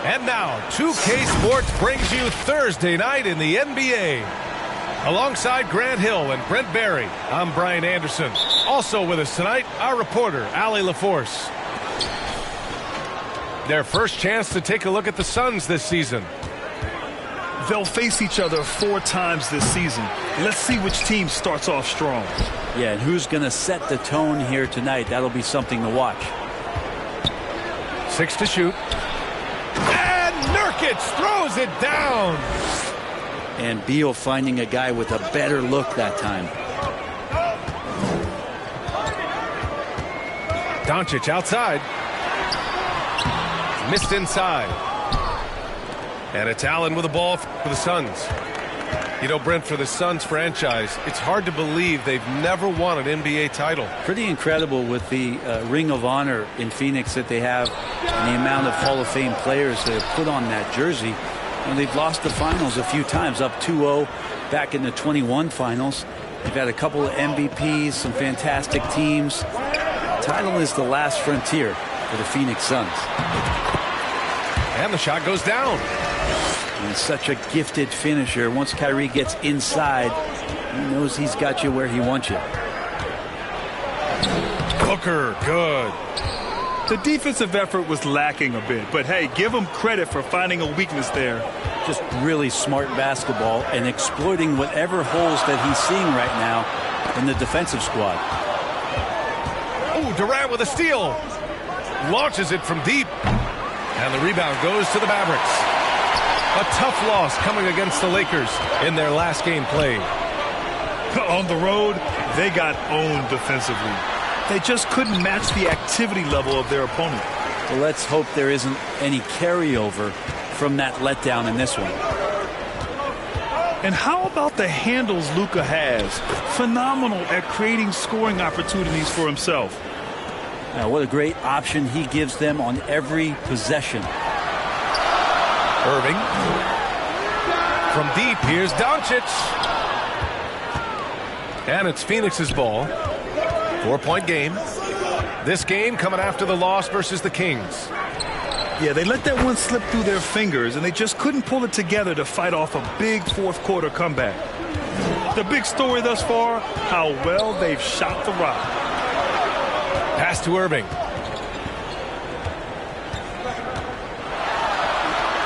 And now, 2K Sports brings you Thursday night in the NBA. Alongside Grant Hill and Brent Barry, I'm Brian Anderson. Also with us tonight, our reporter, Allie LaForce. Their first chance to take a look at the Suns this season. They'll face each other 4 times this season. Let's see which team starts off strong. Yeah, and who's going to set the tone here tonight? That'll be something to watch. 6 to shoot. And Nurkic throws it down. And Beal finding a guy with a better look that time. Doncic outside. Missed inside. And it's Allen with the ball for the Suns. You know, Brent, for the Suns franchise, it's hard to believe they've never won an NBA title. Pretty incredible with the Ring of Honor in Phoenix that they have and the amount of Hall of Fame players that have put on that jersey. And they've lost the finals a few times, up 2-0 back in the 21 finals. They've had a couple of MVPs, some fantastic teams. The title is the last frontier for the Phoenix Suns. And the shot goes down. And such a gifted finisher. Once Kyrie gets inside, he knows he's got you where he wants you. Booker, good. The defensive effort was lacking a bit, but hey, give him credit for finding a weakness there. Just really smart basketball and exploiting whatever holes that he's seeing right now in the defensive squad. Oh, Durant with a steal. Launches it from deep. And the rebound goes to the Mavericks. A tough loss coming against the Lakers in their last game played. On the road, they got owned defensively. They just couldn't match the activity level of their opponent. Well, let's hope there isn't any carryover from that letdown in this one. And how about the handles Luka has? Phenomenal at creating scoring opportunities for himself. Now, what a great option he gives them on every possession. Irving. From deep, here's Doncic. And it's Phoenix's ball. 4-point game. This game coming after the loss versus the Kings. Yeah, they let that one slip through their fingers, and they just couldn't pull it together to fight off a big fourth-quarter comeback. The big story thus far, how well they've shot the rock. Pass to Irving.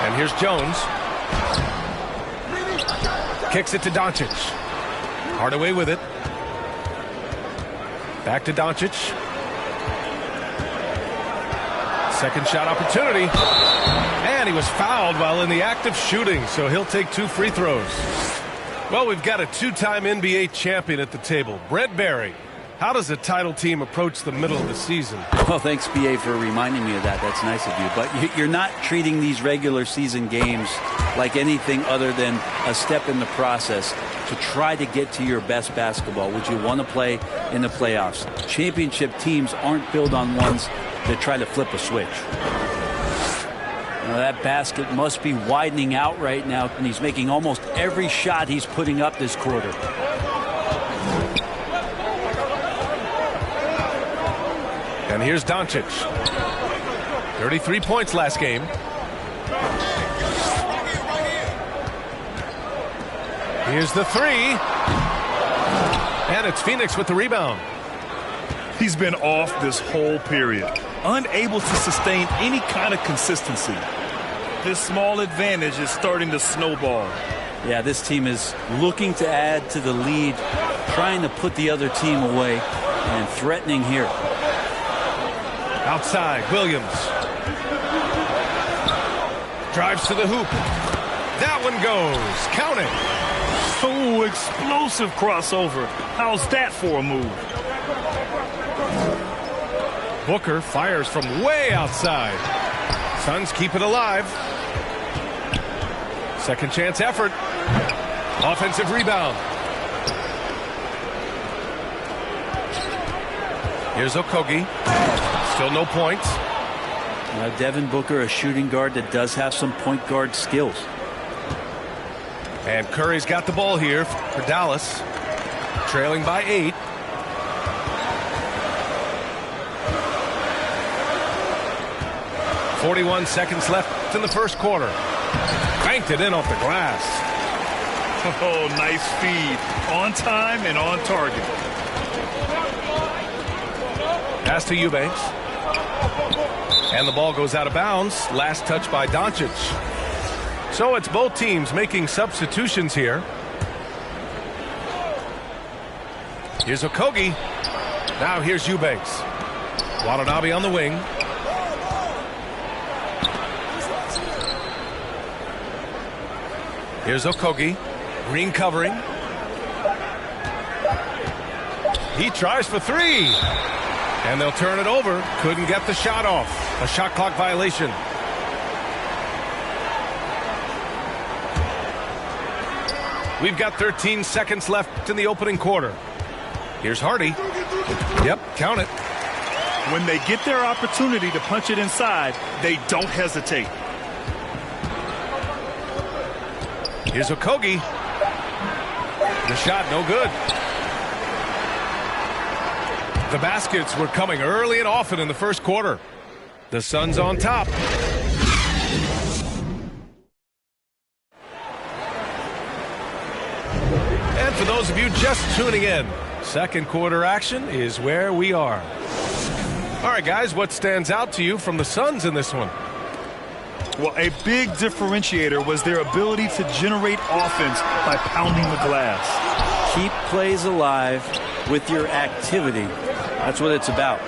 And here's Jones. Kicks it to Doncic. Hardaway with it. Back to Doncic. Second shot opportunity. And he was fouled while in the act of shooting, so he'll take 2 free throws. Well, we've got a 2-time NBA champion at the table, Brent Barry. How does a title team approach the middle of the season? Well, thanks, B.A., for reminding me of that. That's nice of you. But you're not treating these regular season games like anything other than a step in the process to try to get to your best basketball, which you want to play in the playoffs. Championship teams aren't built on ones that try to flip a switch. Now, that basket must be widening out right now, and he's making almost every shot he's putting up this quarter. And here's Doncic. 33 points last game. Here's the 3. And it's Phoenix with the rebound. He's been off this whole period, unable to sustain any kind of consistency. This small advantage is starting to snowball. Yeah, this team is looking to add to the lead, trying to put the other team away, and threatening here. Outside, Williams. Drives to the hoop. That one goes. Count it. Oh, explosive crossover. How's that for a move? Booker fires from way outside. Suns keep it alive. Second chance effort. Offensive rebound. Here's Okogie. Still no points. Devin Booker, a shooting guard that does have some point guard skills. And Curry's got the ball here for Dallas. Trailing by 8. 41 seconds left in the first quarter. Banked it in off the glass. Oh, nice feed. On time and on target. Pass to Eubanks. And the ball goes out of bounds. Last touch by Doncic. So it's both teams making substitutions here. Here's Okogie. Now here's Eubanks. Watanabe on the wing. Here's Okogie. Green covering. He tries for three. And they'll turn it over. Couldn't get the shot off. A shot clock violation. We've got 13 seconds left in the opening quarter. Here's Hardy. Yep, count it. When they get their opportunity to punch it inside, they don't hesitate. Here's Okogie. The shot no good. The baskets were coming early and often in the first quarter. The Suns on top. And for those of you just tuning in, second quarter action is where we are. All right, guys, what stands out to you from the Suns in this one? Well, a big differentiator was their ability to generate offense by pounding the glass. Keep plays alive with your activity. That's what it's about.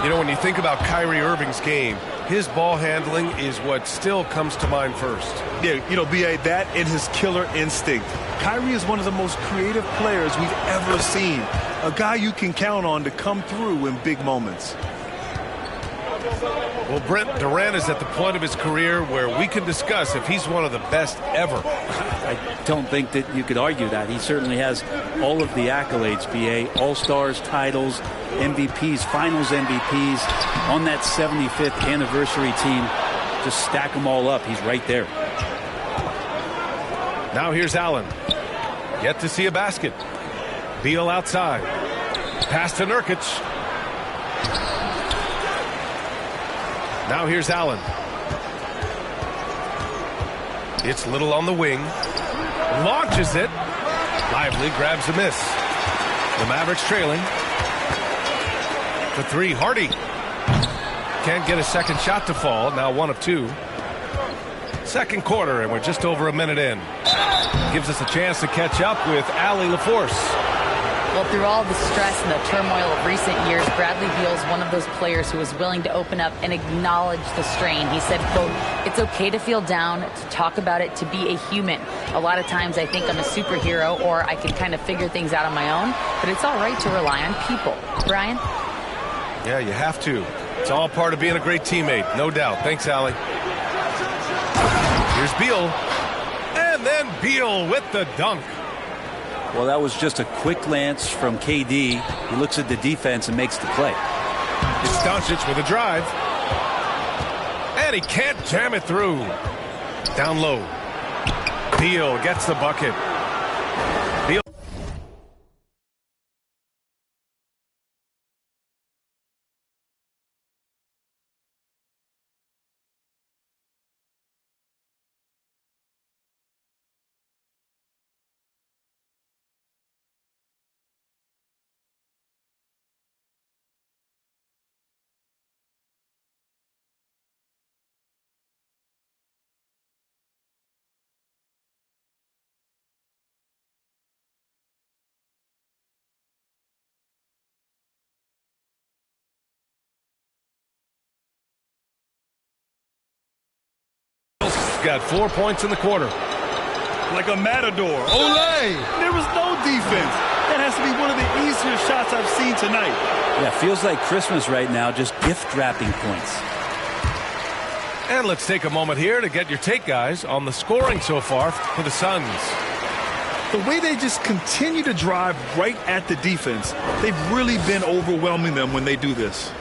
You know, when you think about Kyrie Irving's game, his ball handling is what still comes to mind first. Yeah, you know, B.A., that and his killer instinct. Kyrie is one of the most creative players we've ever seen. A guy you can count on to come through in big moments. Well, Brent, Durant is at the point of his career where we can discuss if he's one of the best ever. I don't think that you could argue that. He certainly has all of the accolades, B.A. All-Stars, titles, MVPs, Finals MVPs. On that 75th anniversary team, just stack them all up. He's right there. Now here's Allen. Yet to see a basket. Beal outside. Pass to Nurkic. Now here's Allen. It's Little on the wing. Launches it. Lively grabs a miss. The Mavericks trailing. For three, Hardy. Can't get a second shot to fall. Now 1 of 2. Second quarter, and we're just over a minute in. Gives us a chance to catch up with Allie LaForce. Well, through all the stress and the turmoil of recent years, Bradley Beal is one of those players who was willing to open up and acknowledge the strain. He said, quote, "It's okay to feel down, to talk about it, to be a human. A lot of times I think I'm a superhero or I can kind of figure things out on my own, but it's all right to rely on people." Brian? Yeah, you have to. It's all part of being a great teammate, no doubt. Thanks, Allie. Here's Beal. And then Beal with the dunk. Well, that was just a quick glance from KD. He looks at the defense and makes the play. It's Doncic with a drive. And he can't jam it through. Down low. Beal gets the bucket. Beal. Got 4 points in the quarter. Like a matador. Olay! There was no defense. That has to be one of the easier shots I've seen tonight. Yeah, feels like Christmas right now, just gift wrapping points. And let's take a moment here to get your take, guys, on the scoring so far for the Suns. The way they just continue to drive right at the defense, they've really been overwhelming them when they do this.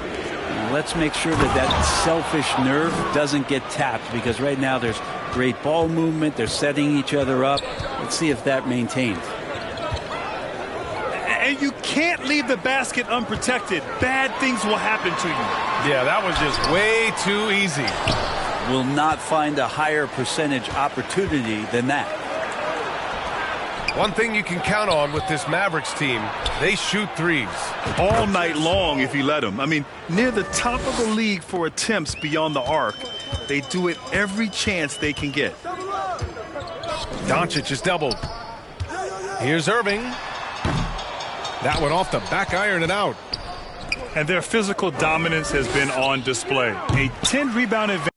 Let's make sure that that selfish nerve doesn't get tapped, because right now there's great ball movement. They're setting each other up. Let's see if that maintains. And you can't leave the basket unprotected. Bad things will happen to you. Yeah, that was just way too easy. Will not find a higher percentage opportunity than that. One thing you can count on with this Mavericks team, they shoot threes. All night long if you let them. I mean, near the top of the league for attempts beyond the arc. They do it every chance they can get. Doncic is doubled. Here's Irving. That one off the back iron and out. And their physical dominance has been on display. A 10-rebound advantage.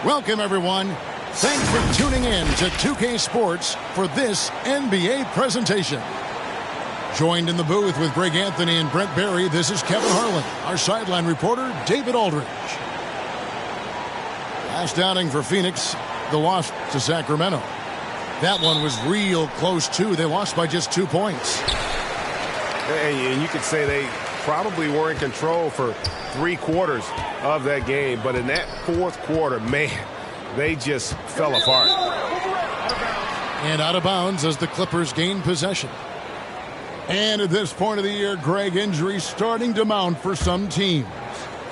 Welcome, everyone. Thanks for tuning in to 2K Sports for this NBA presentation. Joined in the booth with Greg Anthony and Brent Barry, this is Kevin Harlan. Our sideline reporter, David Aldridge. Last outing for Phoenix, the loss to Sacramento. That one was real close, too. They lost by just 2 points. And you could say they probably were in control for 3 quarters of that game. But in that 4th quarter, man, they just fell apart. And out of bounds as the Clippers gain possession. And at this point of the year, Greg, injuries starting to mount for some teams.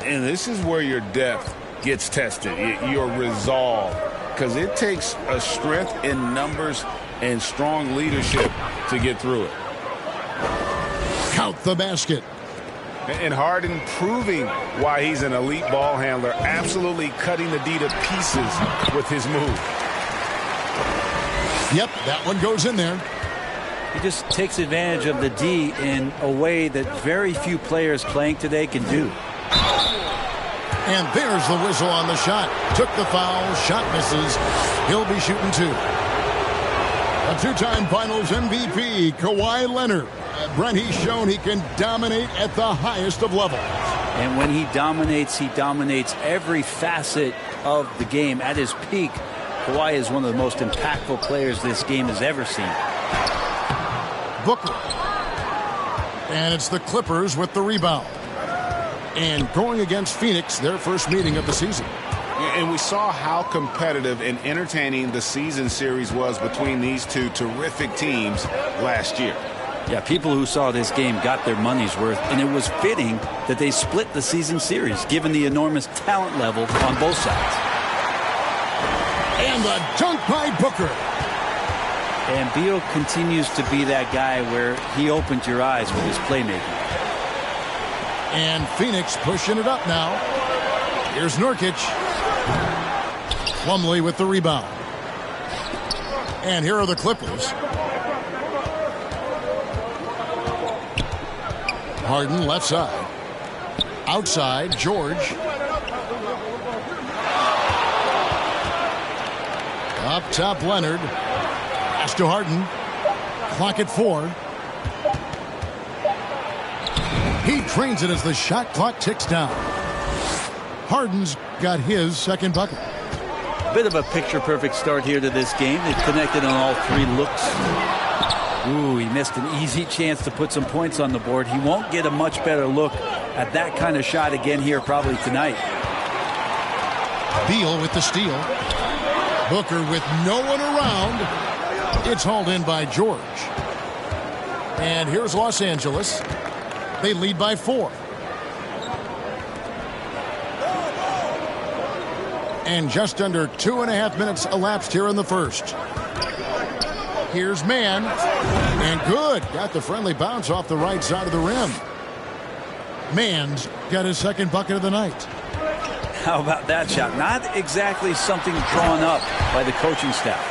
And this is where your depth gets tested, your resolve. Because it takes a strength in numbers and strong leadership to get through it. Count the basket. And Harden proving why he's an elite ball handler, absolutely cutting the D to pieces with his move. Yep, that one goes in there. He just takes advantage of the D in a way that very few players playing today can do. And there's the whistle on the shot. Took the foul, shot misses. He'll be shooting 2. A 2-time Finals MVP, Kawhi Leonard. Brent, he's shown he can dominate at the highest of levels. And when he dominates every facet of the game. At his peak, Kawhi is one of the most impactful players this game has ever seen. Booker. And it's the Clippers with the rebound. And going against Phoenix, their first meeting of the season. And we saw how competitive and entertaining the season series was between these two terrific teams last year. Yeah, people who saw this game got their money's worth, and it was fitting that they split the season series, given the enormous talent level on both sides. And the dunk by Booker. And Beal continues to be that guy where he opened your eyes with his playmaking. And Phoenix pushing it up now. Here's Nurkic. Plumlee with the rebound. And here are the Clippers. Harden left side. Outside, George. Up top, Leonard. Pass to Harden. Clock at 4. He drains it as the shot clock ticks down. Harden's got his second bucket. Bit of a picture-perfect start here to this game. They've connected on all 3 looks. Ooh, he missed an easy chance to put some points on the board. He won't get a much better look at that kind of shot again here probably tonight. Beal with the steal. Booker with no one around. It's hauled in by George. And here's Los Angeles. They lead by 4. And just under 2.5 minutes elapsed here in the first. Here's Mann. And good. Got the friendly bounce off the right side of the rim. Mann's got his second bucket of the night. How about that shot? Not exactly something drawn up by the coaching staff.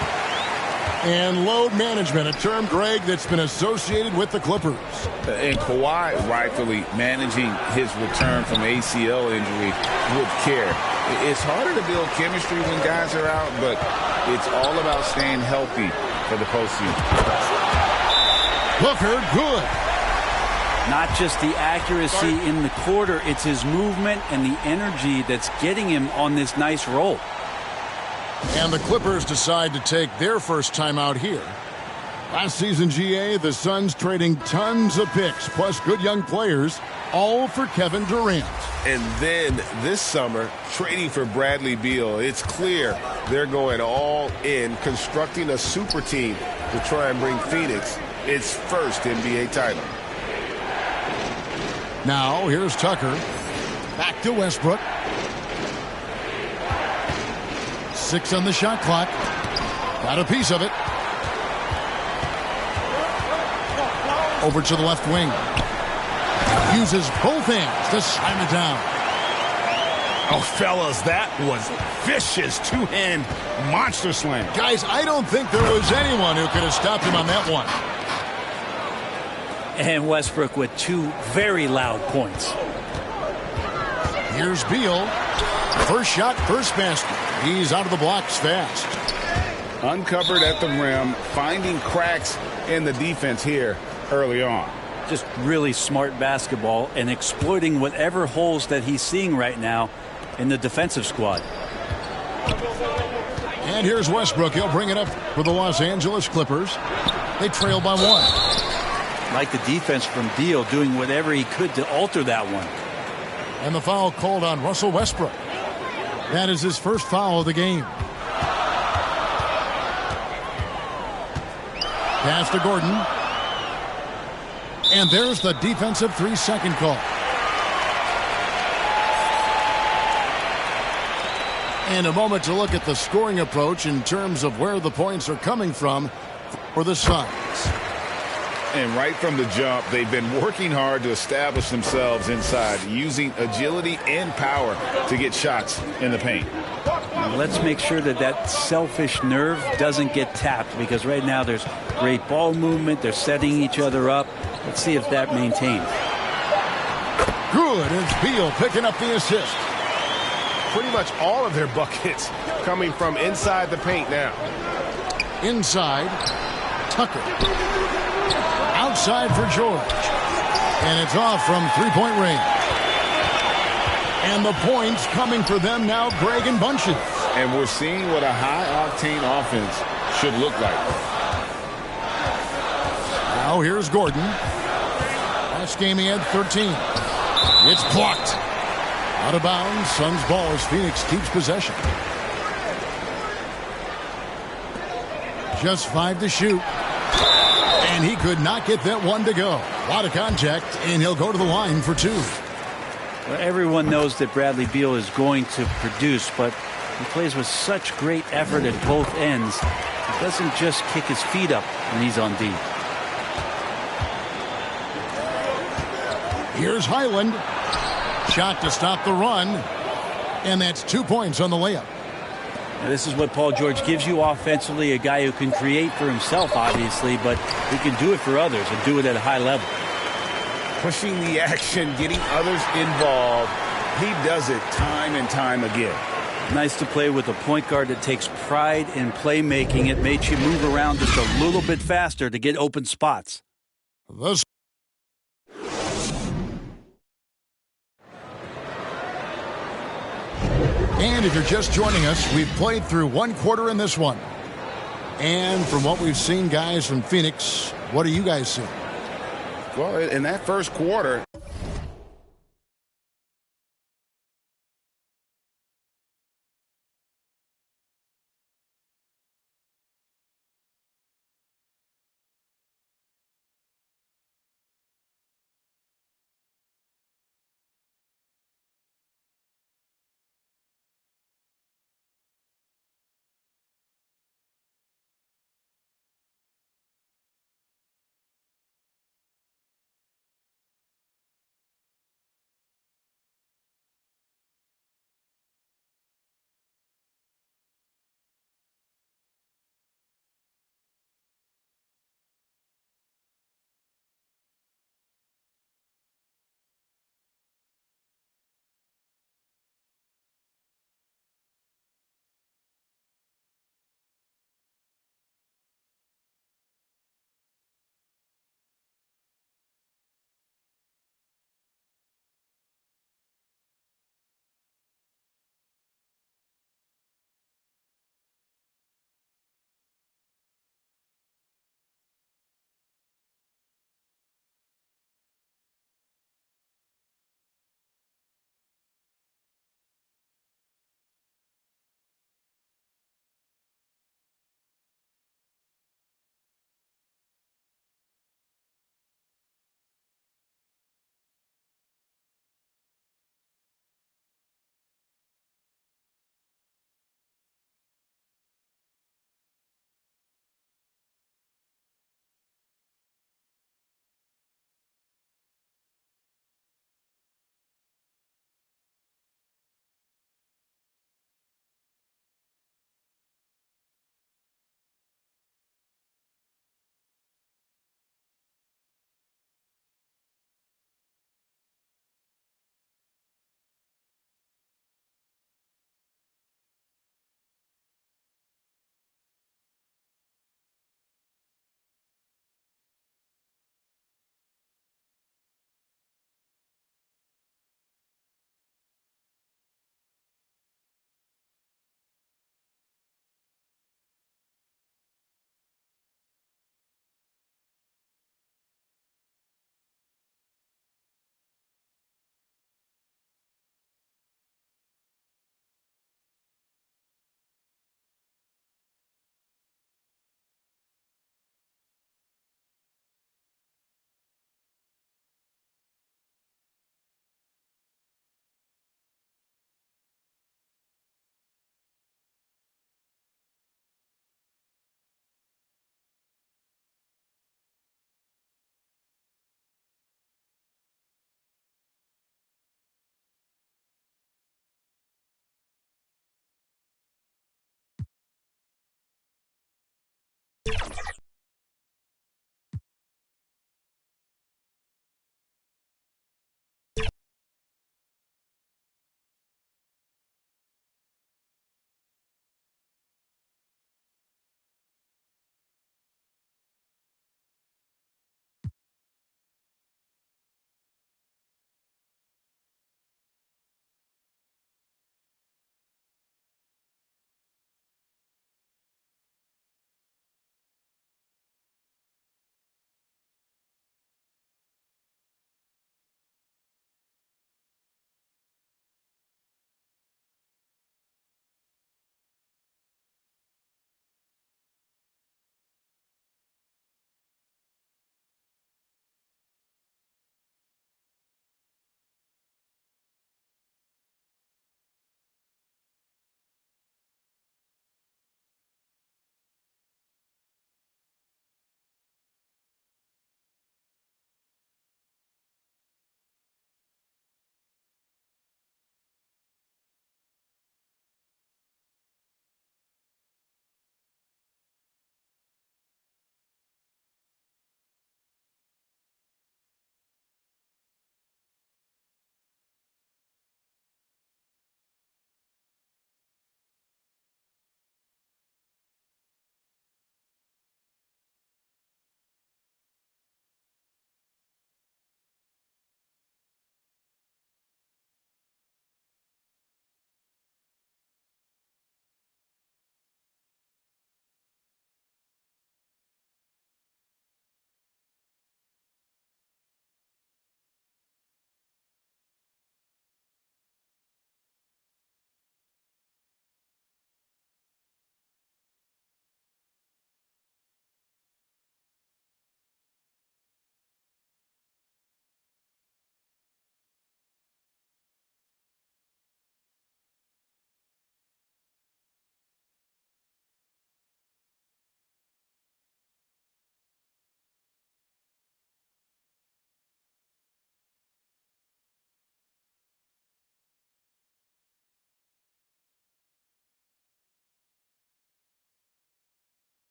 And load management, a term, Greg, that's been associated with the Clippers. And Kawhi rightfully managing his return from ACL injury with care. It's harder to build chemistry when guys are out, but it's all about staying healthy for the postseason. Booker, good. Not just the accuracy in the quarter, it's his movement and the energy that's getting him on this nice roll. And the Clippers decide to take their first time out here. Last season, GA, the Suns trading tons of picks, plus good young players, all for Kevin Durant. And then this summer, trading for Bradley Beal. It's clear they're going all in, constructing a super team to try and bring Phoenix its first NBA title. Now, here's Tucker. Back to Westbrook. 6 on the shot clock. Got a piece of it. Over to the left wing. Uses both hands to slam it down. Oh, fellas, that was vicious two-hand monster slam. Guys, I don't think there was anyone who could have stopped him on that one. And Westbrook with 2 very loud points. Here's Beal. First shot, first basket. He's out of the blocks fast. Uncovered at the rim, finding cracks in the defense here early on. Just really smart basketball and exploiting whatever holes that he's seeing right now in the defensive squad. And here's Westbrook. He'll bring it up for the Los Angeles Clippers. They trail by 1. Like the defense from Beal, doing whatever he could to alter that one. And the foul called on Russell Westbrook. That is his first foul of the game. Pass to Gordon. And there's the defensive 3-second call. And a moment to look at the scoring approach in terms of where the points are coming from for the Suns. And right from the jump, they've been working hard to establish themselves inside, using agility and power to get shots in the paint. Let's make sure that that selfish nerve doesn't get tapped, because right now there's great ball movement. They're setting each other up. Let's see if that maintains. Good. It's Beal picking up the assist. Pretty much all of their buckets coming from inside the paint now. Inside, Tucker. Outside for George. And it's off from three-point range. And the points coming for them now, Greg, in bunches. And we're seeing what a high-octane offense should look like. Now here's Gordon. Last game he had 13. It's blocked. Out of bounds. Suns ball as Phoenix keeps possession. Just 5 to shoot. And he could not get that one to go. A lot of contact, and he'll go to the line for 2. Well, everyone knows that Bradley Beal is going to produce, but he plays with such great effort at both ends. He doesn't just kick his feet up when he's on D. Here's Highland. Shot to stop the run. And that's 2 points on the layup. Now, this is what Paul George gives you offensively, a guy who can create for himself, obviously, but he can do it for others and do it at a high level. Pushing the action, getting others involved. He does it time and time again. Nice to play with a point guard that takes pride in playmaking. It makes you move around just a little bit faster to get open spots. And if you're just joining us, we've played through 1 quarter in this one. And from what we've seen, guys, from Phoenix, what do you guys see? Well, in that first quarter,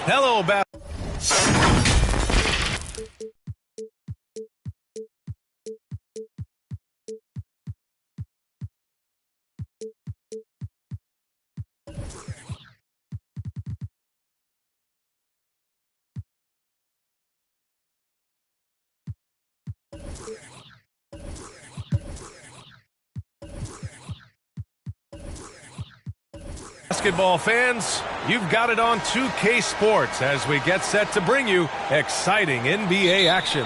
Hello, basketball fans, you've got it on 2K Sports as we get set to bring you exciting NBA action.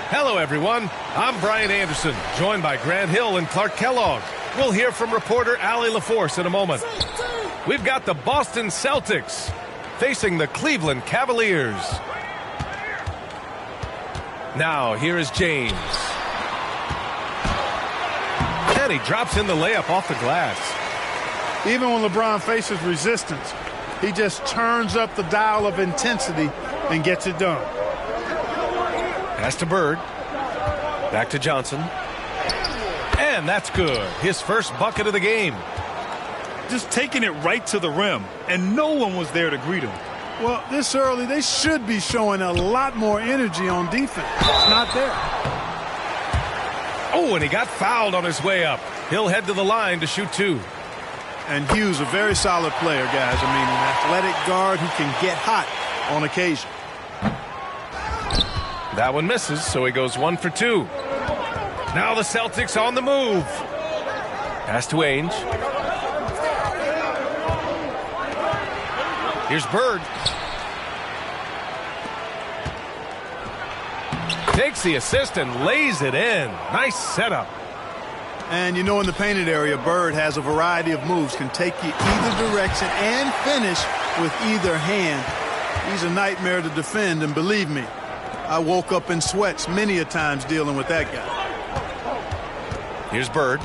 Hello, everyone. I'm Brian Anderson, joined by Grant Hill and Clark Kellogg. We'll hear from reporter Allie LaForce in a moment. We've got the Boston Celtics facing the Cleveland Cavaliers. Now, here is James. And he drops in the layup off the glass. Even when LeBron faces resistance, he just turns up the dial of intensity and gets it done. Pass to Bird. Back to Johnson. And that's good. His first bucket of the game. Just taking it right to the rim, and no one was there to greet him. Well, this early, they should be showing a lot more energy on defense. It's not there. Oh, and he got fouled on his way up. He'll head to the line to shoot two. And Hughes, a very solid player, guys. I mean, an athletic guard who can get hot on occasion. That one misses, so he goes 1 for 2. Now the Celtics on the move. Pass to Ainge. Here's Bird. Takes the assist and lays it in. Nice setup. And you know, in the painted area, Bird has a variety of moves, can take you either direction and finish with either hand. He's a nightmare to defend, and believe me, I woke up in sweats many a times dealing with that guy. Here's Bird.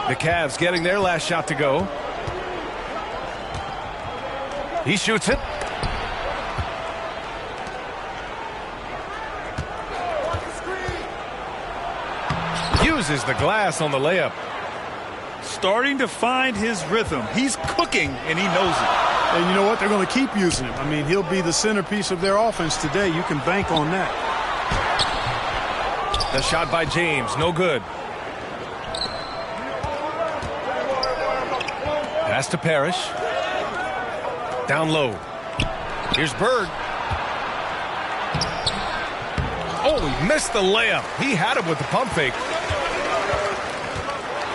The Cavs getting their last shot to go. He shoots it. Uses the glass on the layup. Starting to find his rhythm. He's cooking, and he knows it. And you know what? They're going to keep using him. I mean, he'll be the centerpiece of their offense today. You can bank on that. The shot by James, no good. Pass to Parrish. Down low. Here's Bird. Oh, he missed the layup. He had him with the pump fake.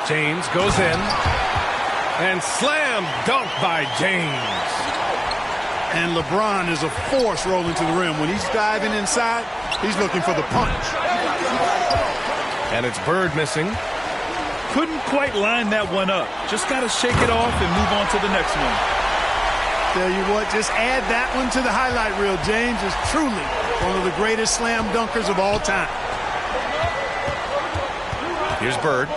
James goes in. And slam dunk by James. And LeBron is a force rolling to the rim. When he's diving inside, he's looking for the punch. And it's Bird missing. Couldn't quite line that one up. Just got to shake it off and move on to the next one. Tell you what, just add that one to the highlight reel. James is truly one of the greatest slam dunkers of all time. Here's Bird.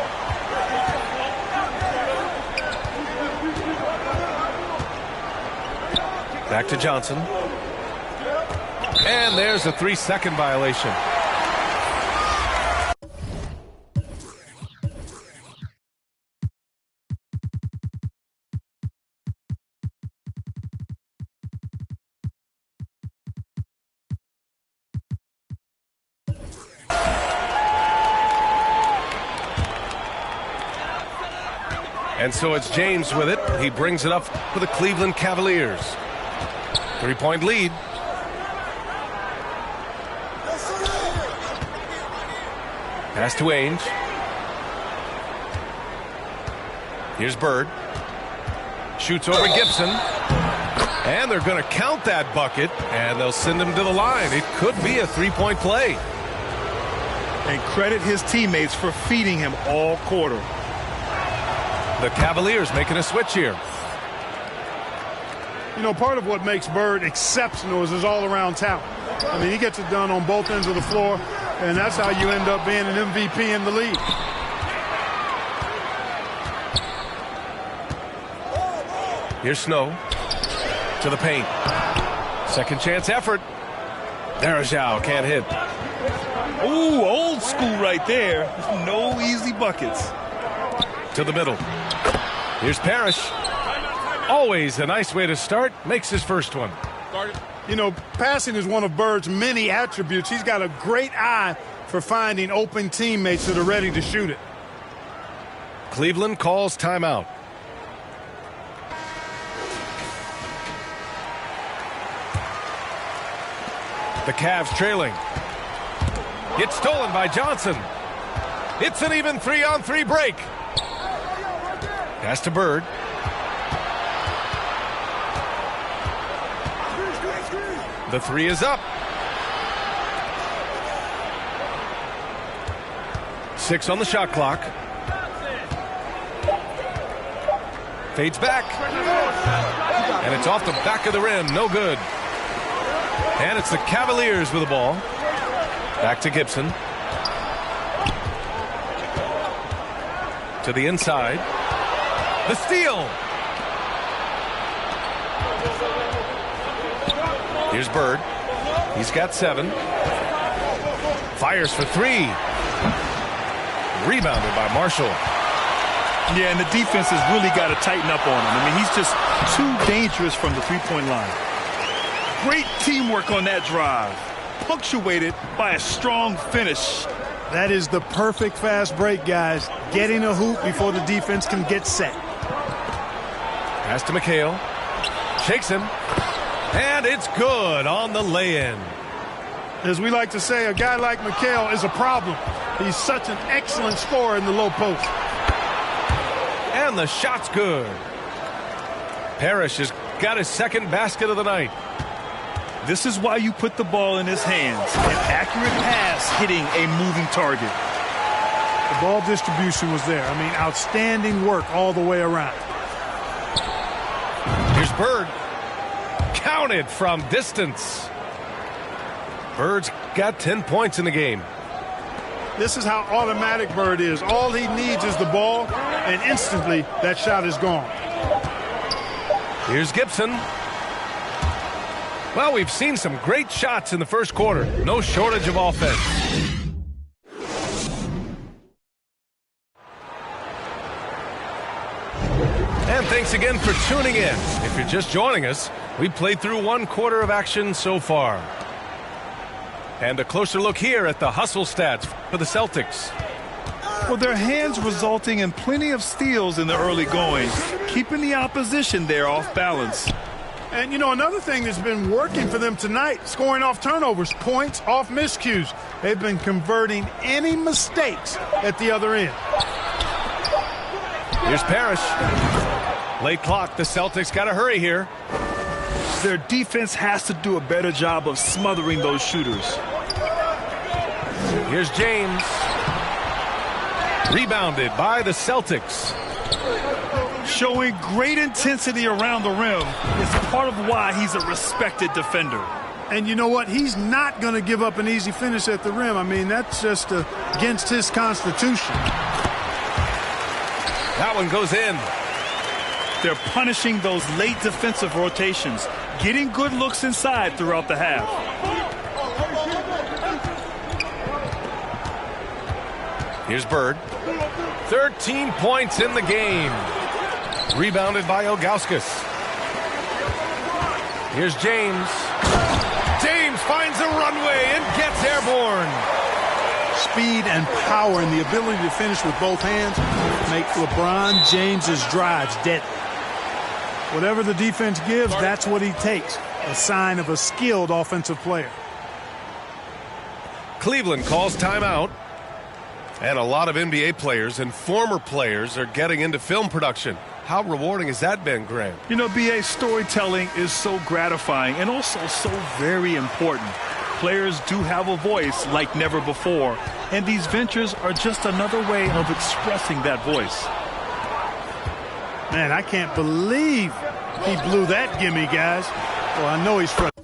Back to Johnson. And there's a 3-second violation. And so it's James with it. He brings it up for the Cleveland Cavaliers. 3-point lead. Pass to Ainge. Here's Bird. Shoots over Gibson. And they're going to count that bucket, and they'll send him to the line. It could be a 3-point play. And credit his teammates for feeding him all quarter. The Cavaliers making a switch here. You know, part of what makes Bird exceptional is his all-around talent. I mean, he gets it done on both ends of the floor, and that's how you end up being an MVP in the league. Here's Snow to the paint. Second chance effort. Darajau can't hit. Ooh, old school right there. No easy buckets. To the middle. Here's Parrish. Always a nice way to start. Makes his first one. You know, passing is one of Bird's many attributes. He's got a great eye for finding open teammates that are ready to shoot it. Cleveland calls timeout. The Cavs trailing. It's stolen by Johnson. It's an even 3-on-3 break. Pass to Bird. The three is up. 6 on the shot clock. Fades back. And it's off the back of the rim. No good. And it's the Cavaliers with the ball. Back to Gibson. To the inside. The steal. Here's Bird. He's got 7. Fires for 3. Rebounded by Marshall. Yeah, and the defense has really got to tighten up on him. I mean, he's just too dangerous from the three-point line. Great teamwork on that drive, punctuated by a strong finish. That is the perfect fast break, guys. Getting a hoop before the defense can get set. Pass to McHale. Shakes him. And it's good on the lay-in. As we like to say, a guy like McHale is a problem. He's such an excellent scorer in the low post. And the shot's good. Parrish has got his second basket of the night. This is why you put the ball in his hands. An accurate pass hitting a moving target. The ball distribution was there. I mean, outstanding work all the way around. Here's Bird. Counted from distance. Bird's got 10 points in the game. This is how automatic Bird is. All he needs is the ball, and instantly that shot is gone. Here's Gibson. Well, we've seen some great shots in the first quarter. No shortage of offense. And thanks again for tuning in. If you're just joining us, we played through 1 quarter of action so far. And a closer look here at the hustle stats for the Celtics. Well, their hands resulting in plenty of steals in the early going, keeping the opposition there off balance. And, you know, another thing that's been working for them tonight, scoring off turnovers, points off miscues. They've been converting any mistakes at the other end. Here's Parrish. Late clock. The Celtics got to hurry here. Their defense has to do a better job of smothering those shooters. Here's James. Rebounded by the Celtics. Showing great intensity around the rim is part of why he's a respected defender. And you know what? He's not going to give up an easy finish at the rim. I mean, that's just against his constitution. That one goes in. They're punishing those late defensive rotations, getting good looks inside throughout the half. Here's Bird. 13 points in the game. Rebounded by Ilgauskas. Here's James. James finds a runway and gets airborne. Speed and power and the ability to finish with both hands make LeBron James's drives deadly. Whatever the defense gives, that's what he takes. A sign of a skilled offensive player. Cleveland calls timeout. And a lot of NBA players and former players are getting into film production. How rewarding has that been, Graham? You know, BA, storytelling is so gratifying and also so very important. Players do have a voice like never before, and these ventures are just another way of expressing that voice. Man, I can't believe he blew that gimme, guys. Well, I know he's frustrated.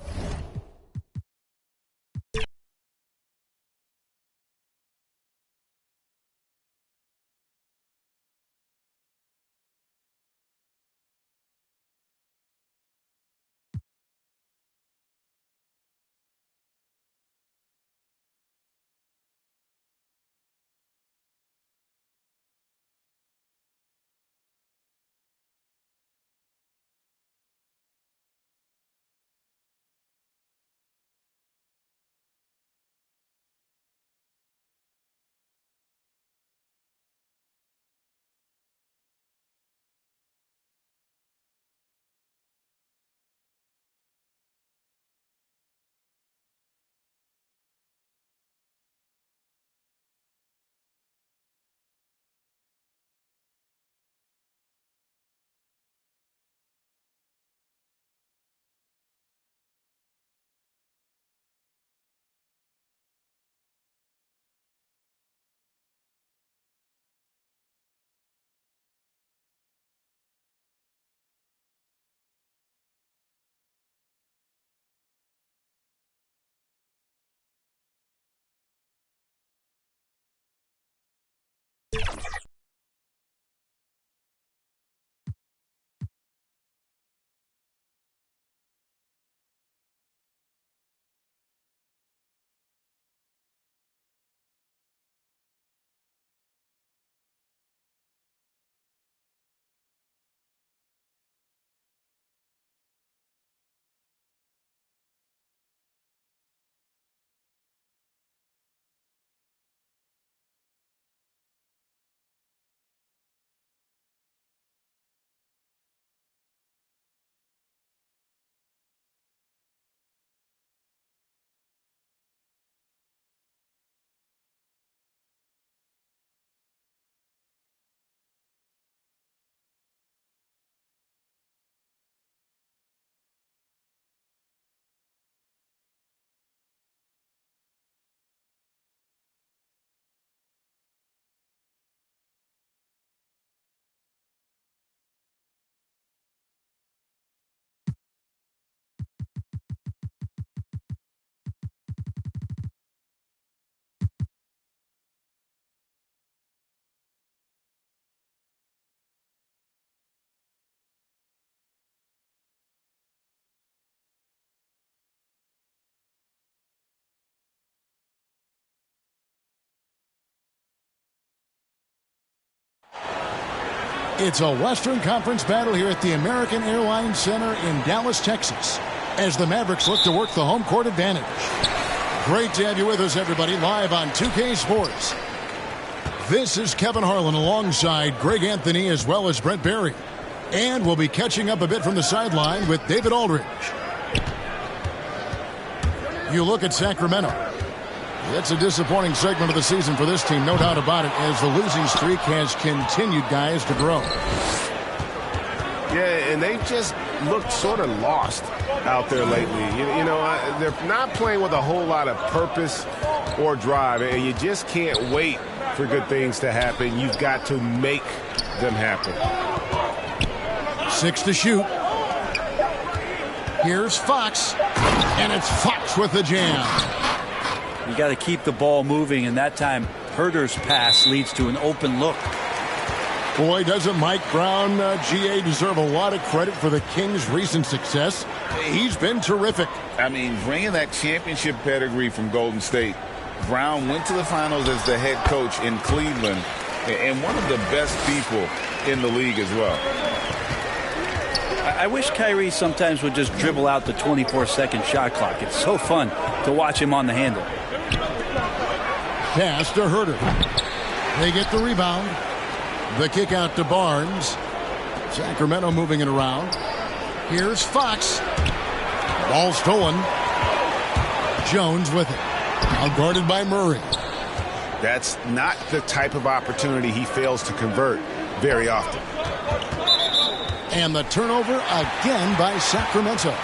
It's a Western Conference battle here at the American Airlines Center in Dallas, Texas, as the Mavericks look to work the home court advantage. Great to have you with us, everybody, live on 2K Sports. This is Kevin Harlan alongside Greg Anthony as well as Brent Barry. And we'll be catching up a bit from the sideline with David Aldridge. You look at Sacramento. That's a disappointing segment of the season for this team, no doubt about it, as the losing streak has continued, guys, to grow. Yeah, and they've just looked sort of lost out there lately. You know, they're not playing with a whole lot of purpose or drive, and you just can't wait for good things to happen. You've got to make them happen. 6 to shoot. Here's Fox, and it's Fox with the jam. You got to keep the ball moving, and that time Herter's pass leads to an open look. Boy, doesn't Mike Brown, GA, deserve a lot of credit for the Kings' recent success. He's been terrific. I mean, bringing that championship pedigree from Golden State. Brown went to the finals as the head coach in Cleveland, and one of the best people in the league as well. I wish Kyrie sometimes would just dribble out the 24-second shot clock. It's so fun to watch him on the handle. Pass to Herter. They get the rebound. The kick out to Barnes. Sacramento moving it around. Here's Fox. Ball stolen. Jones with it. Now guarded by Murray. That's not the type of opportunity he fails to convert very often. And the turnover again by Sacramento.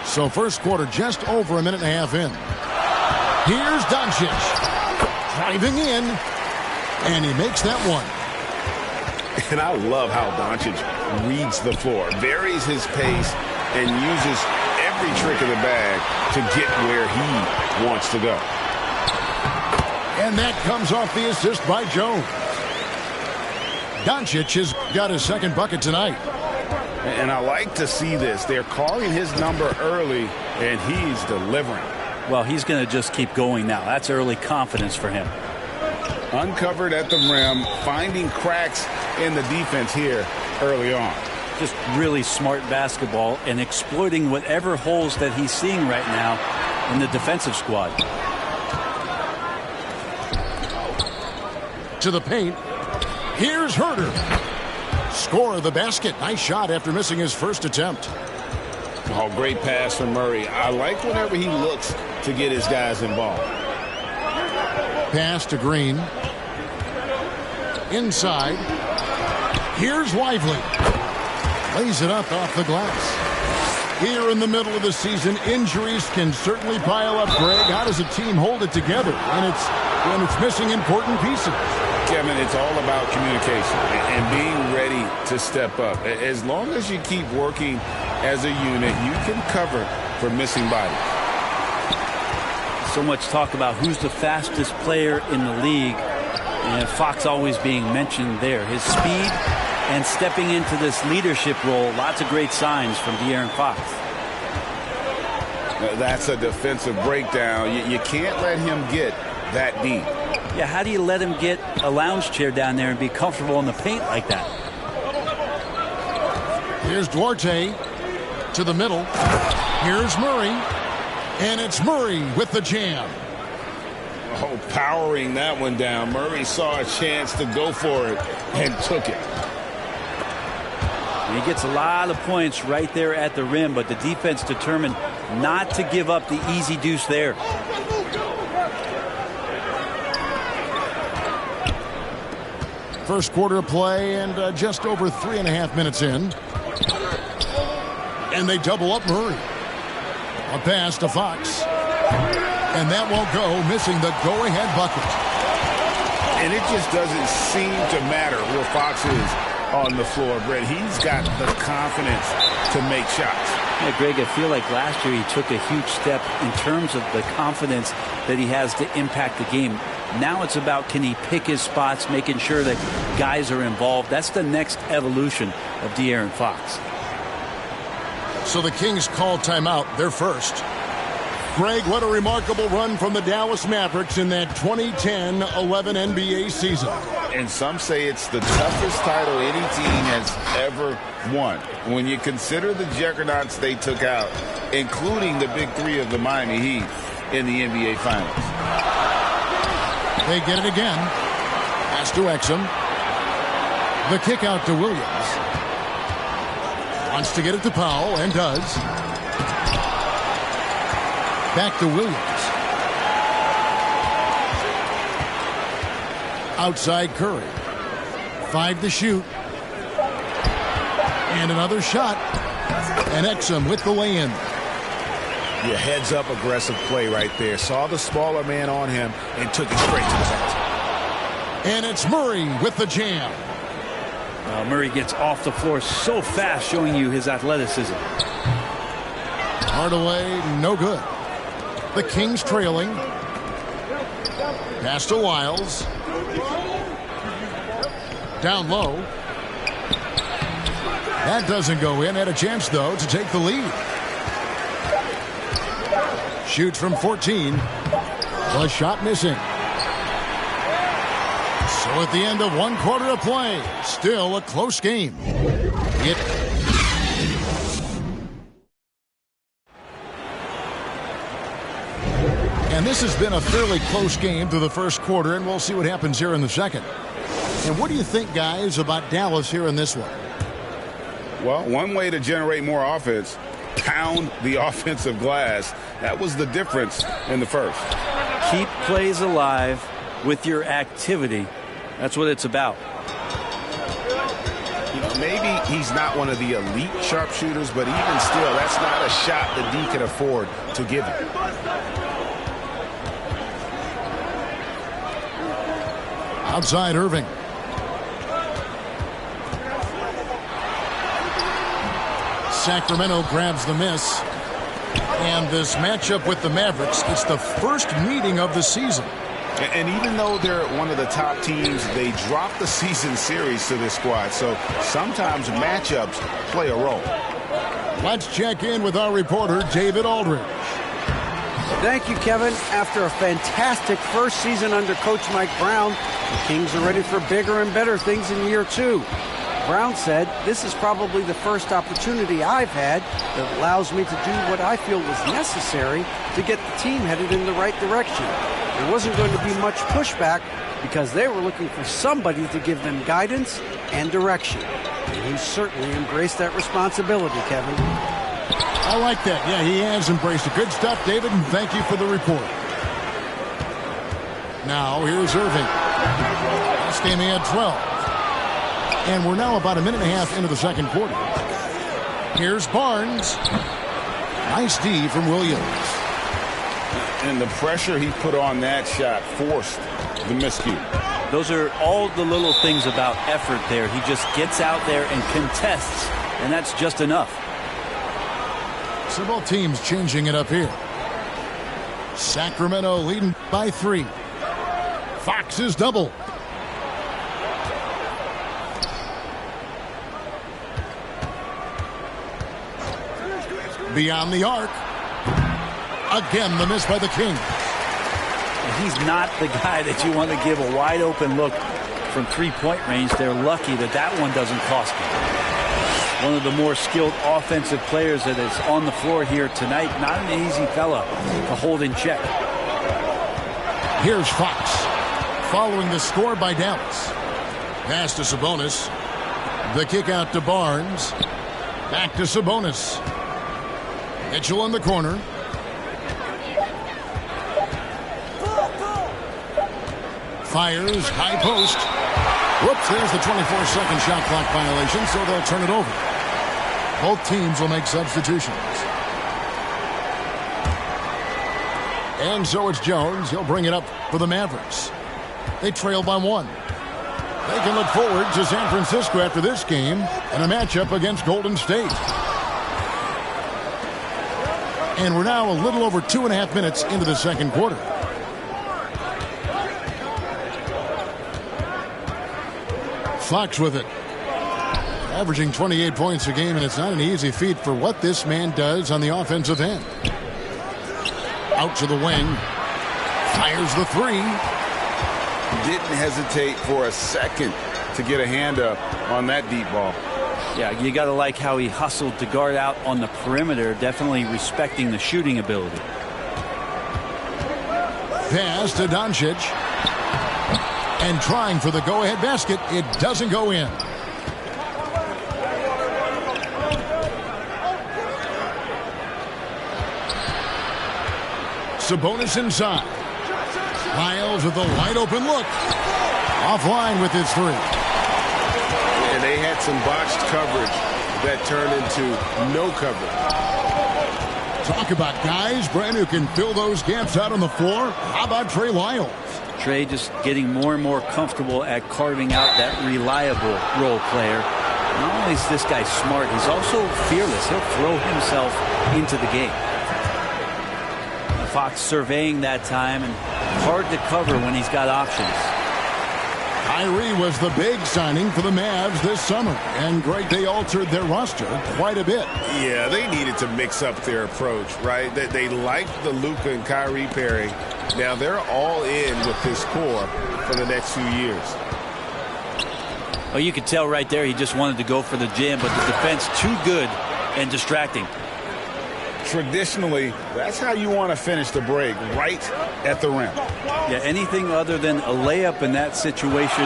So first quarter just over a minute and a half in. Here's Doncic. Driving in. And he makes that one. And I love how Doncic reads the floor, varies his pace, and uses every trick of the bag to get where he wants to go. And that comes off the assist by Jones. Doncic has got his second bucket tonight. And I like to see this. They're calling his number early, and he's delivering. Well, he's going to just keep going now. That's early confidence for him. Uncovered at the rim, finding cracks in the defense here early on. Just really smart basketball and exploiting whatever holes that he's seeing right now in the defensive squad. To the paint. Here's Herter. Score of the basket. Nice shot after missing his first attempt. Oh, great pass from Murray. I like whenever he looks to get his guys involved. Pass to Green. Inside. Here's Lively. Lays it up off the glass. Here in the middle of the season, injuries can certainly pile up, Greg. How does a team hold it together when it's missing important pieces? Kevin, it's all about communication and being ready to step up. As long as you keep working as a unit, you can cover for missing bodies. So much talk about who's the fastest player in the league, and Fox always being mentioned there. His speed and stepping into this leadership role, lots of great signs from De'Aaron Fox. That's a defensive breakdown. You can't let him get that deep. Yeah, how do you let him get a lounge chair down there and be comfortable in the paint like that? Here's Duarte to the middle. Here's Murray. And it's Murray with the jam. Oh, powering that one down. Murray saw a chance to go for it and took it. And he gets a lot of points right there at the rim, but the defense determined not to give up the easy deuce there. First quarter of play and just over 3.5 minutes in. And they double up Murray. A pass to Fox. And that won't go, missing the go-ahead bucket. And it just doesn't seem to matter where Fox is on the floor, Brett. He's got the confidence to make shots. Yeah, Greg, I feel like last year he took a huge step in terms of the confidence that he has to impact the game. Now it's about, can he pick his spots, making sure that guys are involved. That's the next evolution of De'Aaron Fox. So the Kings call timeout, their first. Greg, what a remarkable run from the Dallas Mavericks in that 2010-11 NBA season. And some say it's the toughest title any team has ever won. When you consider the juggernauts they took out, including the big three of the Miami Heat in the NBA Finals. They get it again. Pass to Exum. The kick out to Williams. Wants to get it to Powell, and does. Back to Williams. Outside Curry. 5 to shoot. And another shot. And Exum with the lay-in. Your heads-up aggressive play right there. Saw the smaller man on him and took it straight to his hands. And it's Murray with the jam. Murray gets off the floor so fast, showing you his athleticism. Hardaway, no good. The Kings trailing. Pass to Wiles. Down low. That doesn't go in. Had a chance, though, to take the lead. Shoots from 14. The shot missing. So at the end of 1 quarter of play, still a close game. And this has been a fairly close game through the first quarter, and we'll see what happens here in the second. And what do you think, guys, about Dallas here in this one? Well, one way to generate more offense, pound the offensive glass. That was the difference in the first. Keep plays alive with your activity. That's what it's about. You know, maybe he's not one of the elite sharpshooters, but even still, that's not a shot that D can afford to give him. Outside Irving. Sacramento grabs the miss. And this matchup with the Mavericks, it's the first meeting of the season. And even though they're one of the top teams, they drop the season series to this squad. So sometimes matchups play a role. Let's check in with our reporter, David Aldridge. Thank you, Kevin. After a fantastic first season under Coach Mike Brown, the Kings are ready for bigger and better things in year 2. Brown said, "This is probably the first opportunity I've had that allows me to do what I feel was necessary to get the team headed in the right direction. There wasn't going to be much pushback because they were looking for somebody to give them guidance and direction." And he certainly embraced that responsibility, Kevin. I like that. Yeah, he has embraced it. Good stuff, David, and thank you for the report. Now, here's Irving. Last game he had 12. And we're now about a minute and a half into the second quarter. Here's Barnes. Nice D from Williams. And the pressure he put on that shot forced the miscue. Those are all the little things about effort there. He just gets out there and contests, and that's just enough. So both teams changing it up here. Sacramento leading by 3. Fox is double. Beyond the arc. Again, the miss by the King. He's not the guy that you want to give a wide open look from three-point range. They're lucky that that one doesn't cost them. One of the more skilled offensive players that is on the floor here tonight. Not an easy fella to hold in check. Here's Fox. Following the score by Dallas. Pass to Sabonis. The kick out to Barnes. Back to Sabonis. Mitchell in the corner. Fires, high post. Whoops, there's the 24-second shot clock violation, so they'll turn it over. Both teams will make substitutions. And so it's Jones. He'll bring it up for the Mavericks. They trail by 1. They can look forward to San Francisco after this game and a matchup against Golden State. And we're now a little over 2.5 minutes into the second quarter. Fox with it. Averaging 28 points a game, and it's not an easy feat for what this man does on the offensive end. Out to the wing. Fires the three. Didn't hesitate for a second to get a hand up on that deep ball. Yeah, you got to like how he hustled to guard out on the perimeter, definitely respecting the shooting ability. Pass to Doncic. And trying for the go-ahead basket. It doesn't go in. Sabonis inside. Miles with a wide-open look. Offline with his three. And they had some botched coverage that turned into no coverage. Talk about guys, Brent, who can fill those gaps out on the floor. How about Trey Lyles? Trey just getting more and more comfortable at carving out that reliable role player. Not only is this guy smart, he's also fearless. He'll throw himself into the game. Fox surveying that time, and hard to cover when he's got options. Kyrie was the big signing for the Mavs this summer, and Greg, they altered their roster quite a bit. Yeah, they needed to mix up their approach, right? They liked the Luka and Kyrie pairing. Now they're all in with this core for the next few years. Oh, you could tell right there he just wanted to go for the jam, but the defense too good and distracting. Traditionally, that's how you want to finish the break, right at the rim. Yeah, anything other than a layup in that situation,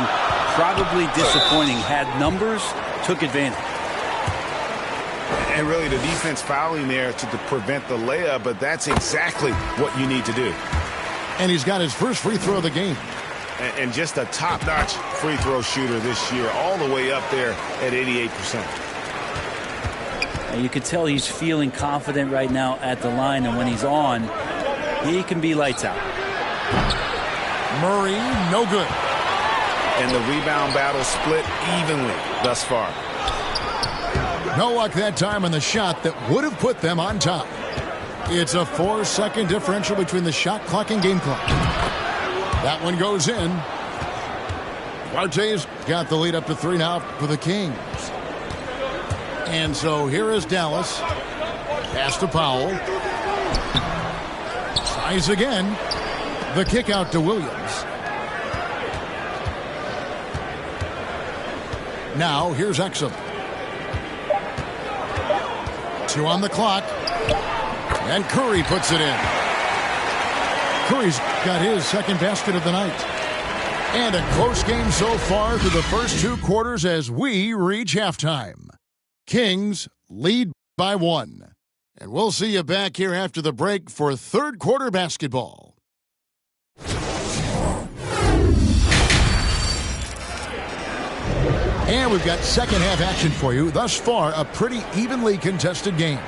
probably disappointing. Had numbers, took advantage. And really the defense fouling there to prevent the layup, but that's exactly what you need to do. And he's got his first free throw of the game. And just a top-notch free throw shooter this year, all the way up there at 88%. You could tell he's feeling confident right now at the line, and when he's on, he can be lights out. Murray, no good. And the rebound battle split evenly thus far. No luck that time on the shot that would have put them on top. It's a 4-second differential between the shot clock and game clock. That one goes in. Duarte's got the lead up to 3 now for the Kings. And so here is Dallas. Pass to Powell. Tries again. The kick out to Williams. Now here's Exum. 2 on the clock. And Curry puts it in. Curry's got his second basket of the night. And a close game so far through the first 2 quarters as we reach halftime. Kings lead by 1. And we'll see you back here after the break for third quarter basketball. And we've got second half action for you. Thus far, a pretty evenly contested game.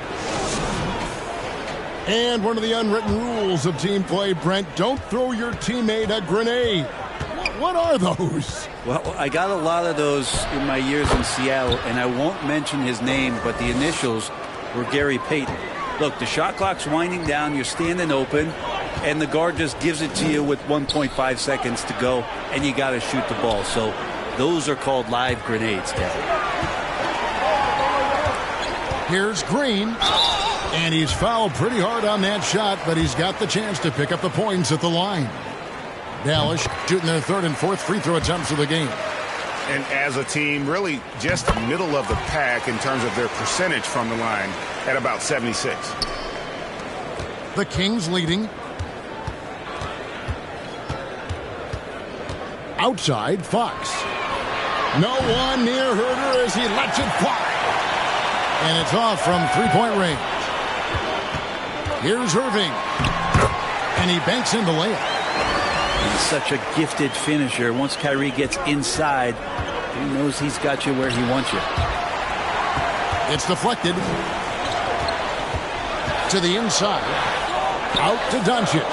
And one of the unwritten rules of team play, Brent, don't throw your teammate a grenade. What are those? Well, I got a lot of those in my years in Seattle, and I won't mention his name, but the initials were Gary Payton. Look, the shot clock's winding down, you're standing open, and the guard just gives it to you with 1.5 seconds to go, and you got to shoot the ball. So those are called live grenades, Kevin. Here's Green, and he's fouled pretty hard on that shot, but he's got the chance to pick up the points at the line. Dallas shooting their third and fourth free throw attempts of the game. And as a team, really just middle of the pack in terms of their percentage from the line at about 76. The Kings leading. Outside, Fox. No one near Herter as he lets it fly. And it's off from three-point range. Here's Irving. And he banks in the layup. He's such a gifted finisher. Once Kyrie gets inside, he knows he's got you where he wants you. It's deflected. To the inside. Out to Doncic.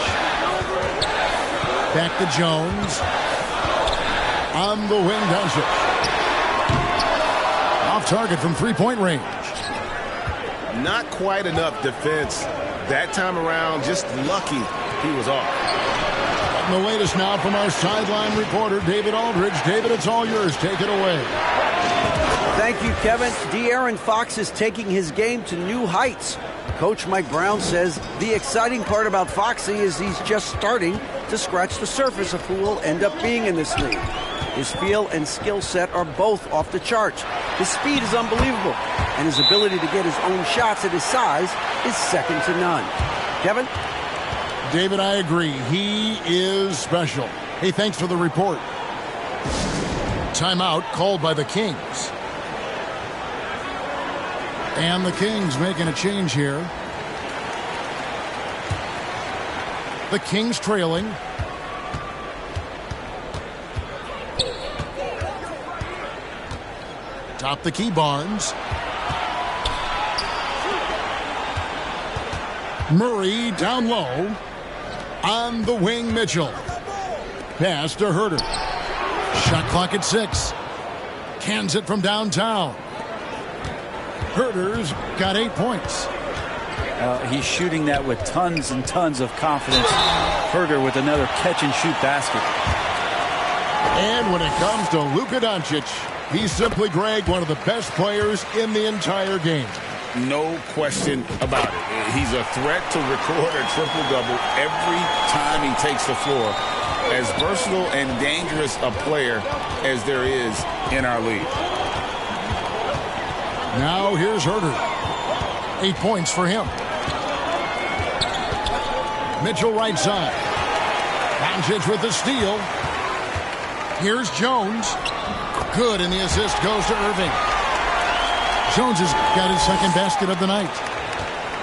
Back to Jones. On the wing, Doncic. Off target from three-point range. Not quite enough defense that time around. Just lucky he was off. And the latest now from our sideline reporter, David Aldridge. David, it's all yours. Take it away. Thank you, Kevin. De'Aaron Fox is taking his game to new heights. Coach Mike Brown says the exciting part about Foxy is he's just starting to scratch the surface of who will end up being in this league. His feel and skill set are both off the charts. His speed is unbelievable, and his ability to get his own shots at his size is second to none. Kevin? David, I agree. He is special. Hey, thanks for the report. Timeout called by the Kings. And the Kings making a change here. The Kings trailing. Top the key, Barnes. Murray down low. On the wing, Mitchell. Pass to Herter. Shot clock at 6. Cans it from downtown. Herter's got 8 points. He's shooting that with tons and tons of confidence. Herter with another catch-and-shoot basket. And when it comes to Luka Doncic, he's simply, Greg, one of the best players in the entire game. No question about it. He's a threat to record a triple-double every time he takes the floor. As versatile and dangerous a player as there is in our league. Now here's Herter. 8 points for him. Mitchell right side. Doncic with the steal. Here's Jones. Good, and the assist goes to Irving. Jones has got his second basket of the night.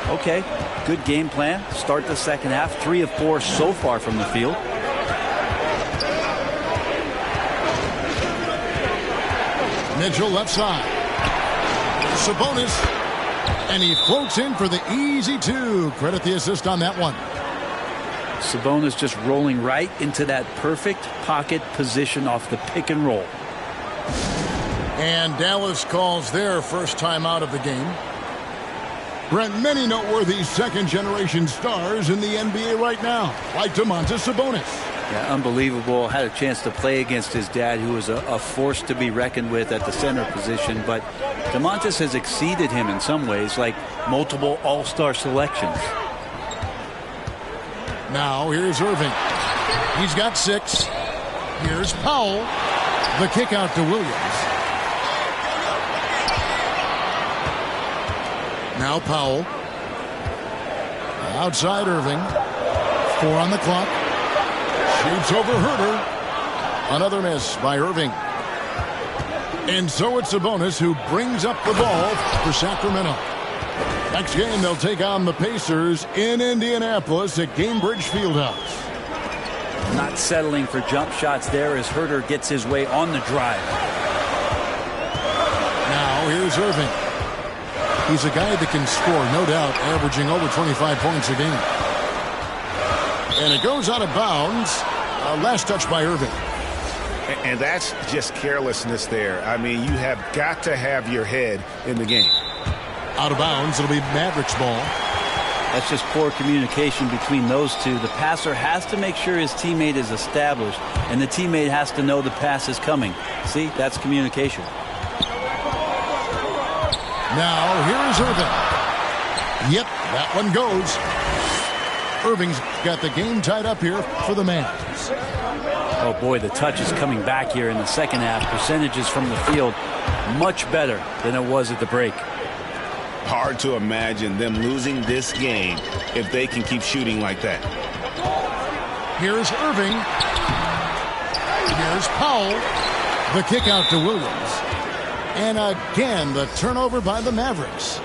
Okay, good game plan. Start the second half. 3 of 4 so far from the field. Mitchell left side. Sabonis. And he floats in for the easy 2. Credit the assist on that one. Sabonis just rolling right into that perfect pocket position off the pick and roll. And Dallas calls their first timeout of the game. Brent, many noteworthy second-generation stars in the NBA right now, like Domantas Sabonis. Yeah, unbelievable. Had a chance to play against his dad, who was a force to be reckoned with at the center position. But Domantas has exceeded him in some ways, like multiple all-star selections. Now here's Irving. He's got 6. Here's Powell. The kick out to Williams. Now Powell. Outside Irving. 4 on the clock. Shoots over Herter. Another miss by Irving. And so it's Sabonis who brings up the ball for Sacramento. Next game, they'll take on the Pacers in Indianapolis at Gainbridge Fieldhouse. Not settling for jump shots there as Herter gets his way on the drive. Now here's Irving. He's a guy that can score, no doubt, averaging over 25 points a game. And it goes out of bounds. Last touch by Irving. And that's just carelessness there. I mean, you have got to have your head in the game. Out of bounds. It'll be Mavericks ball. That's just poor communication between those two. The passer has to make sure his teammate is established, and the teammate has to know the pass is coming. See, that's communication. Now, here's Irving. Yep, that one goes. Irving's got the game tied up here for the Mavs. Oh, boy, the touch is coming back here in the second half. Percentages from the field much better than it was at the break. Hard to imagine them losing this game if they can keep shooting like that. Here's Irving. Here's Powell. The kick out to Williams. And again, the turnover by the Mavericks.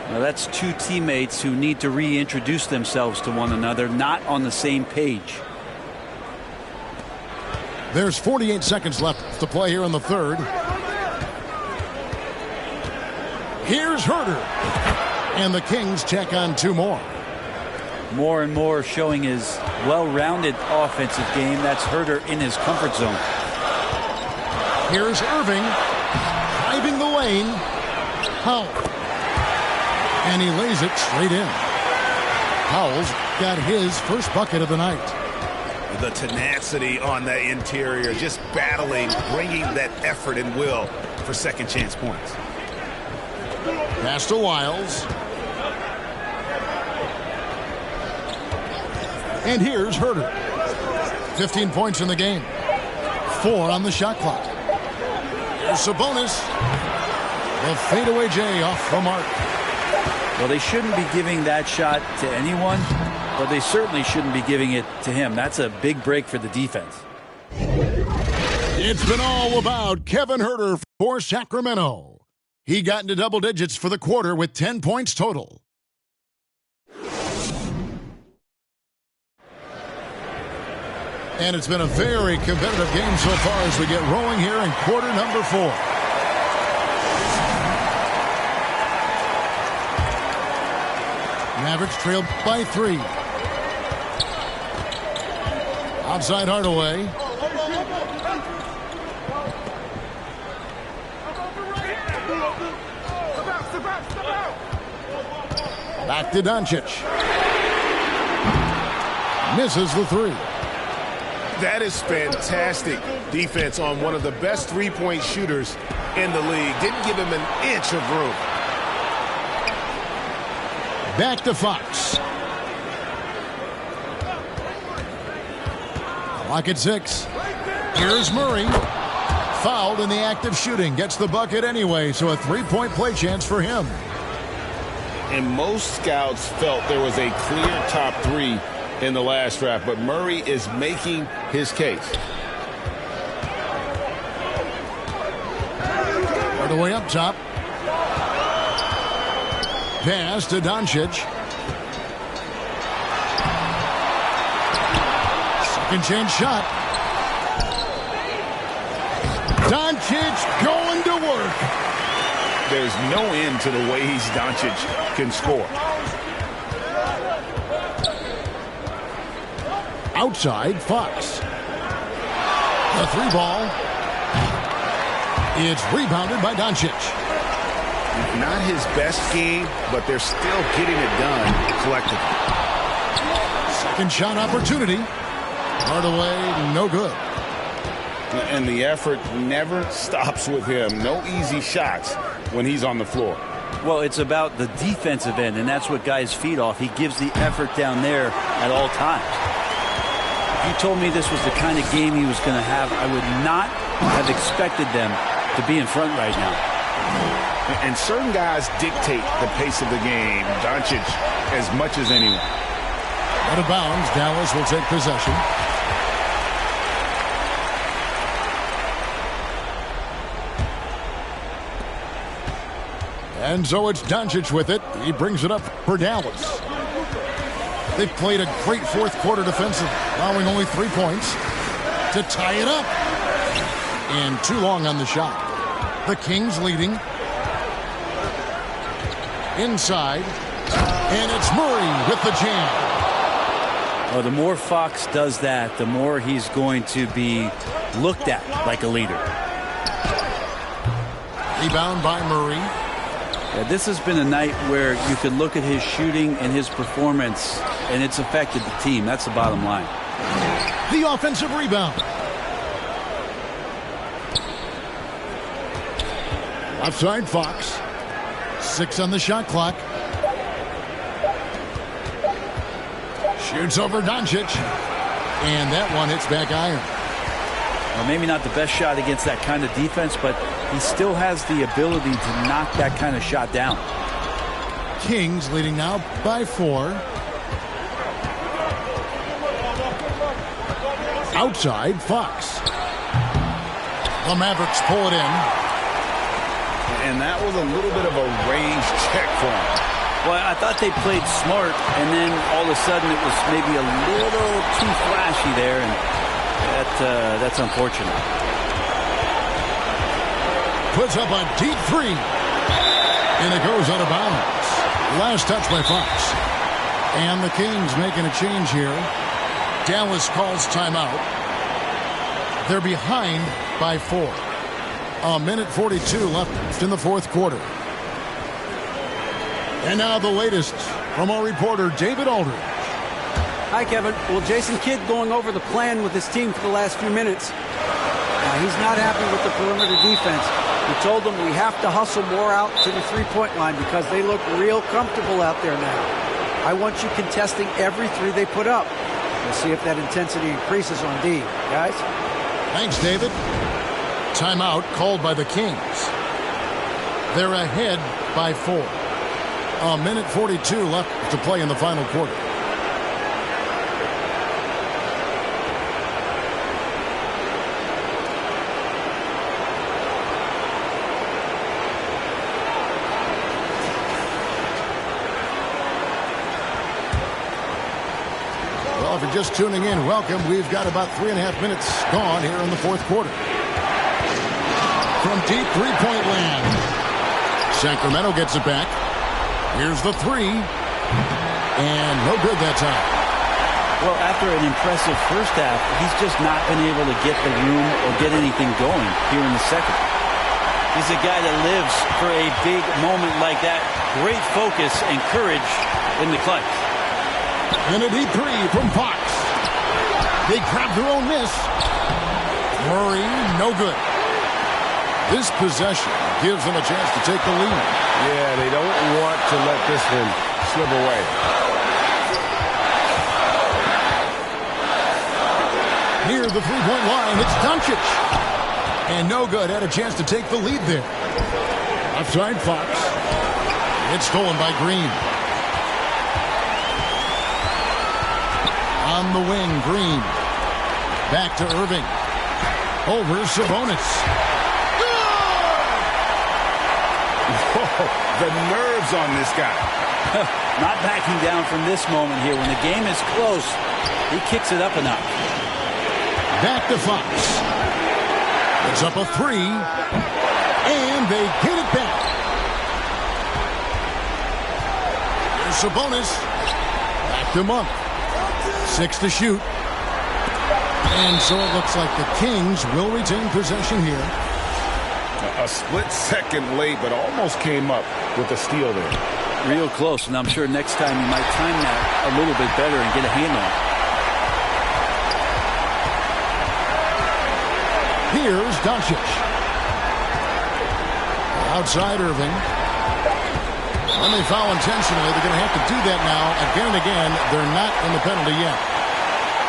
Now that's two teammates who need to reintroduce themselves to one another, not on the same page. There's 48 seconds left to play here in the third. Here's Herter. And the Kings check on 2 more. More and more showing his well-rounded offensive game. That's Herter in his comfort zone. Here's Irving. Driving the lane. Powell. And he lays it straight in. Powell's got his first bucket of the night. The tenacity on the interior, just battling, bringing that effort and will for second chance points. Pass to Wiles. And here's Herter. 15 points in the game. 4 on the shot clock. Here's Sabonis. The fadeaway J off the mark. Well, they shouldn't be giving that shot to anyone, but they certainly shouldn't be giving it to him. That's a big break for the defense. It's been all about Kevin Herter for Sacramento. He got into double digits for the quarter with 10 points total. And it's been a very competitive game so far as we get rolling here in quarter number 4. Mavericks trail by 3. Outside Hardaway. Back to Doncic. Misses the 3. That is fantastic defense on one of the best three-point shooters in the league. Didn't give him an inch of room. Back to Fox. Clock at 6. Here's Murray. Fouled in the act of shooting. Gets the bucket anyway, so a 3-point play chance for him. And most scouts felt there was a clear top 3 in the last draft, but Murray is making his case. All the way up top. Pass to Doncic. Second chance shot. Doncic going to work. There's no end to the ways Doncic can score. Outside, Fox. The 3 ball. It's rebounded by Doncic. Not his best game, but they're still getting it done collectively. Second shot opportunity. Hardaway, no good. And the effort never stops with him. No easy shots when he's on the floor. Well, it's about the defensive end, and that's what guys feed off. He gives the effort down there at all times. If you told me this was the kind of game he was going to have, I would not have expected them to be in front right now. And certain guys dictate the pace of the game. Doncic as much as anyone. Out of bounds, Dallas will take possession. And so it's Doncic with it. He brings it up for Dallas. They've played a great fourth quarter defensive, allowing only 3 points to tie it up. And too long on the shot. The Kings leading. Inside. And it's Murray with the jam. Well, the more Fox does that, the more he's going to be looked at like a leader. Rebound by Murray. Yeah, this has been a night where you could look at his shooting and his performance, and it's affected the team. That's the bottom line. The offensive rebound. Outside Fox. 6 on the shot clock. Shoots over Doncic. And that one hits back iron. Well, maybe not the best shot against that kind of defense, but he still has the ability to knock that kind of shot down. Kings leading now by 4. Outside, Fox. The Mavericks pull it in. And that was a little bit of a range check for him. Well, I thought they played smart, and then all of a sudden it was maybe a little too flashy there, and that's unfortunate. Puts up a deep 3. And it goes out of bounds. Last touch by Fox. And the Kings making a change here. Dallas calls timeout. They're behind by 4. A minute 42 left in the fourth quarter. And now the latest from our reporter, David Aldridge. Hi, Kevin. Well, Jason Kidd going over the plan with his team for the last few minutes. He's not happy with the perimeter defense. He told them we have to hustle more out to the three-point line because they look real comfortable out there now. I want you contesting every 3 they put up. We'll see if that intensity increases on D. Guys? Thanks, David. Timeout called by the Kings. They're ahead by 4. A minute 42 left to play in the final quarter. Well, if you're just tuning in, welcome. We've got about 3.5 minutes gone here in the fourth quarter. From deep three-point land. Sacramento gets it back. Here's the three. And no good that time. Well, after an impressive first half, he's just not been able to get the room or get anything going here in the second. He's a guy that lives for a big moment like that. Great focus and courage in the clutch. And a deep three from Fox. They grab their own miss. Murray, no good. This possession gives them a chance to take the lead. Yeah, they don't want to let this one slip away. Near the three-point line, it's Doncic. And no good. Had a chance to take the lead there. Outside Fox. It's stolen by Green. On the wing, Green. Back to Irving. Over Sabonis. The nerves on this guy. Not backing down from this moment here. When the game is close, he kicks it up a notch. Back to Fox. It's up a three. And they get it back. There's Sabonis. Back to Monk. 6 to shoot. And so it looks like the Kings will retain possession here. A split second late, but almost came up with a steal there. Real close, and I'm sure next time you might time that a little bit better and get a hand on it. Here's Doncic. Outside Irving. When they foul intentionally, they're going to have to do that now. Again and again, they're not in the penalty yet.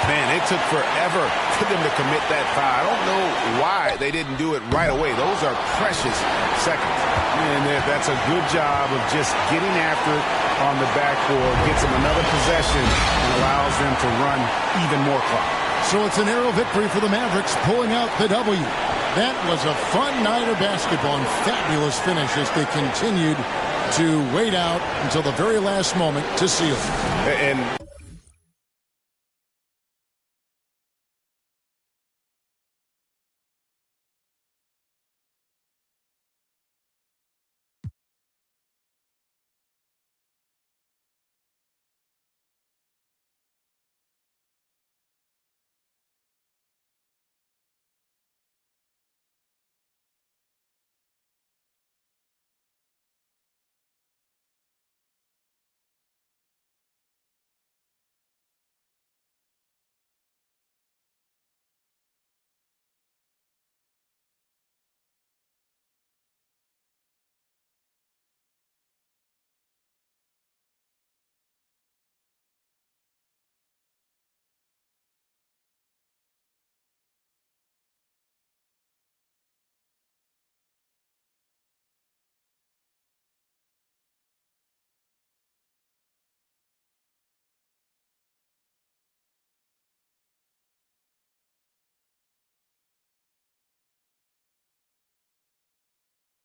Man, it took forever for them to commit that foul. I don't know why they didn't do it right away. Those are precious seconds. And that's a good job of just getting after it on the backboard, gets them another possession, and allows them to run even more clock. So it's a narrow victory for the Mavericks, pulling out the W. That was a fun night of basketball and fabulous finish as they continued to wait out until the very last moment to seal. And